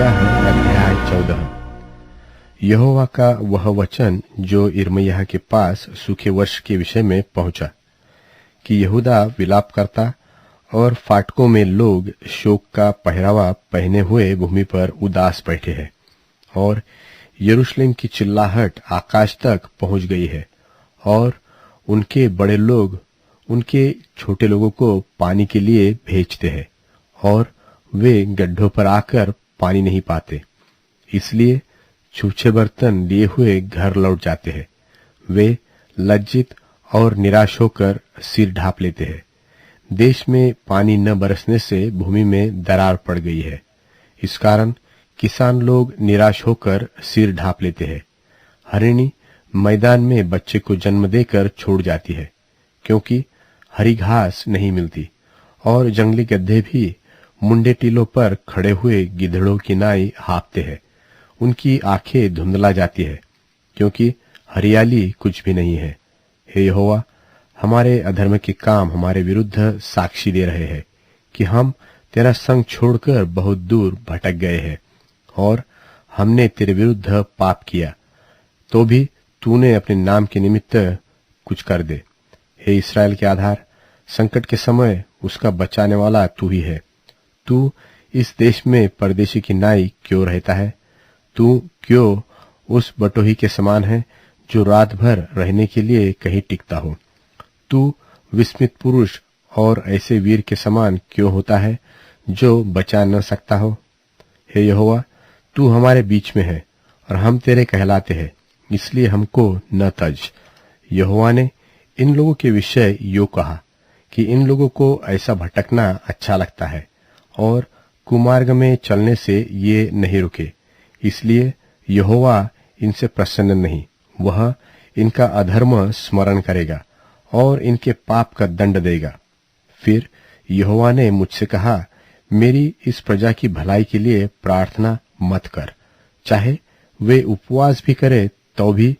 अध्याय 14। यहोवा का वह वचन जो यिर्मयाह के पास सूखे वर्ष के विषय में पहुंचा कि यहूदा विलाप करता और फाटकों में लोग शोक का पहरावा पहने हुए भूमि पर उदास बैठे हैं, और यरूशलेम की चिल्लाहट आकाश तक पहुंच गई है, और उनके बड़े लोग उनके छोटे लोगों को पानी के लिए भेजते हैं, और वे गड्ढों पर आकर पानी नहीं पाते, इसलिए छूछे बर्तन लिए हुए घर लौट जाते हैं। वे लज्जित और निराश होकर सिर ढांप लेते हैं। देश में पानी न बरसने से भूमि में दरार पड़ गई है, इस कारण किसान लोग निराश होकर सिर ढांप लेते हैं। हरिणी मैदान में बच्चे को जन्म देकर छोड़ जाती है, क्योंकि हरी घास नहीं मिलती, और जंगली गधे भी मुंडे टीलों पर खड़े हुए गिधड़ों की नाई हाँफते हैं। उनकी आंखें धुंधला जाती है, क्योंकि हरियाली कुछ भी नहीं है। हे यहोवा, हमारे अधर्म के काम हमारे विरुद्ध साक्षी दे रहे हैं कि हम तेरा संग छोड़कर बहुत दूर भटक गए हैं, और हमने तेरे विरुद्ध पाप किया, तो भी तूने अपने नाम के निमित्त कुछ कर दे। हे इस्राएल के आधार, संकट के समय उसका बचाने वाला तू ही है। तू इस देश में परदेशी की नाई क्यों रहता है? तू क्यों उस बटोही के समान है जो रात भर रहने के लिए कहीं टिकता हो? तू विस्मित पुरुष और ऐसे वीर के समान क्यों होता है जो बचा न सकता हो? हे यहोवा, तू हमारे बीच में है और हम तेरे कहलाते हैं, इसलिए हमको न तज। यहोवा ने इन लोगों के विषय यो कहा कि इन लोगों को ऐसा भटकना अच्छा लगता है, और कुमार्ग में चलने से ये नहीं रुके, इसलिए यहोवा इनसे प्रसन्न नहीं। वह इनका अधर्म स्मरण करेगा और इनके पाप का दंड देगा। फिर यहोवा ने मुझसे कहा, मेरी इस प्रजा की भलाई के लिए प्रार्थना मत कर। चाहे वे उपवास भी करे तो भी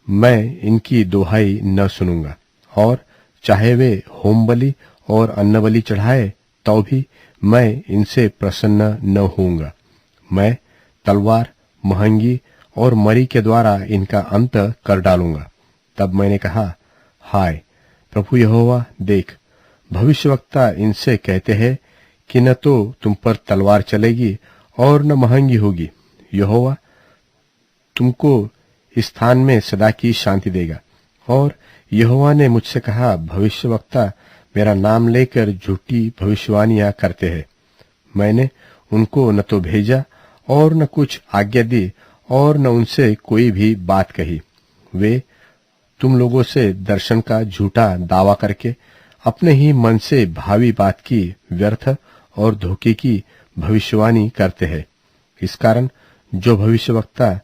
मैं इनकी दोहाई न सुनूंगा, और चाहे वे होम बलि और अन्न बलि चढ़ाए तो भी मैं इनसे प्रसन्न न होऊंगा। मैं तलवार, महंगी और मरी के द्वारा इनका अंत कर डालूंगा। तब मैंने कहा, हाय प्रभु यहोवा, देख, भविष्यवक्ता इनसे कहते हैं कि न तो तुम पर तलवार चलेगी और न महंगी होगी। यहोवा तुमको इस स्थान में सदा की शांति देगा। और यहोवा ने मुझसे कहा, भविष्यवक्ता मेरा नाम लेकर झूठी भविष्यवाणियां करते हैं। मैंने उनको न तो भेजा और न कुछ आज्ञा दी, और न उनसे कोई भी बात कही। वे तुम लोगों से दर्शन का झूठा दावा करके अपने ही मन से भावी बात की व्यर्थ और धोखे की भविष्यवाणी करते हैं। इस कारण जो भविष्यवक्ता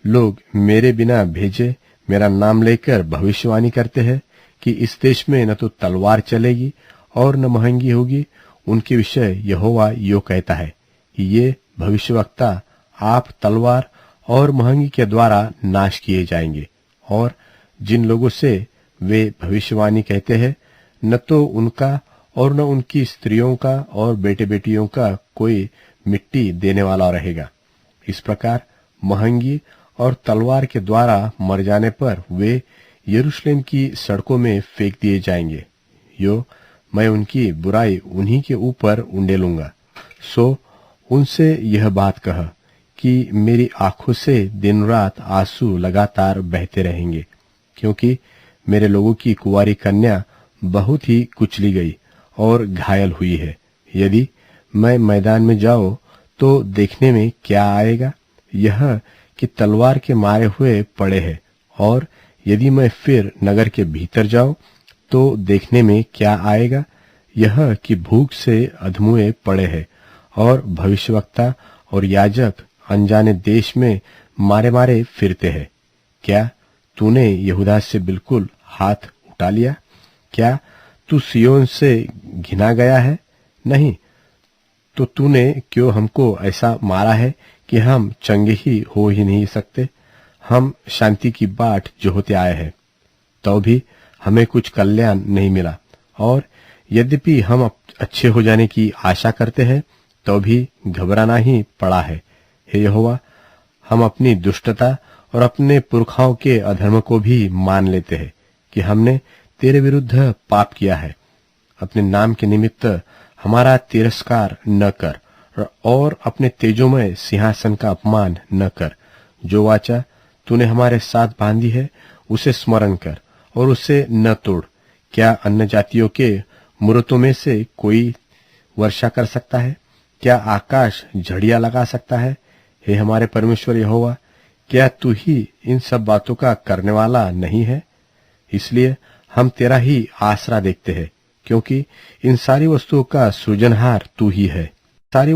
लोग मेरे बिना भेजे मेरा नाम लेकर भविष्यवाणी करते हैं कि इस देश में न तो तलवार चलेगी और न महंगी होगी, उनके विषय यहोवा यो कहता है कि ये भविष्यवक्ता आप तलवार और महंगी के द्वारा नाश किए जाएंगे। और जिन लोगों से वे भविष्यवाणी कहते हैं, न तो उनका और न उनकी स्त्रियों का और बेटे बेटियों का कोई मिट्टी देने वाला रहेगा। इस प्रकार महंगी और तलवार के द्वारा मर जाने पर वे यरूशलेम की सड़कों में फेंक दिए जाएंगे। यो मैं उनकी बुराई उन्हीं के ऊपर उंडेलूंगा। सो उनसे यह बात कह कि मेरी आंखों से दिन रात आंसू लगातार बहते रहेंगे, क्योंकि मेरे लोगों की कुंवारी कन्या बहुत ही कुचली गई और घायल हुई है। यदि मैं मैदान में जाऊं तो देखने में क्या आएगा? यह कि तलवार के मारे हुए पड़े हैं। और यदि मैं फिर नगर के भीतर जाऊं तो देखने में क्या आएगा? यह कि भूख से अधमुए पड़े हैं, और भविष्यवक्ता और याजक अनजाने देश में मारे मारे फिरते हैं। क्या तूने यहूदा से बिल्कुल हाथ उठा लिया? क्या तू सियोन से घिना गया है? नहीं, तो तूने क्यों हमको ऐसा मारा है कि हम चंगे ही हो ही नहीं सकते? हम शांति की बाट जोहते आए हैं, तो भी हमें कुछ कल्याण नहीं मिला, और यद्यपि हम अच्छे हो जाने की आशा करते हैं तो भी घबराना ही पड़ा है, हे यहोवा, हम अपनी दुष्टता और अपने पुरखाओं के अधर्म को भी मान लेते हैं कि हमने तेरे विरुद्ध पाप किया है। अपने नाम के निमित्त हमारा तिरस्कार न कर और अपने तेजोमय सिंहासन का अपमान न कर। जो वाचा तूने हमारे साथ बांधी है उसे स्मरण कर और उसे न तोड़। क्या अन्य जातियों के मूर्तों में से कोई वर्षा कर सकता है? क्या आकाश झड़ियां लगा सकता है? हे हमारे परमेश्वर यहोवा, क्या तू ही इन सब बातों का करने वाला नहीं है? इसलिए हम तेरा ही आसरा देखते हैं, क्योंकि इन सारी वस्तुओं का सृजनहार तू ही है। सारी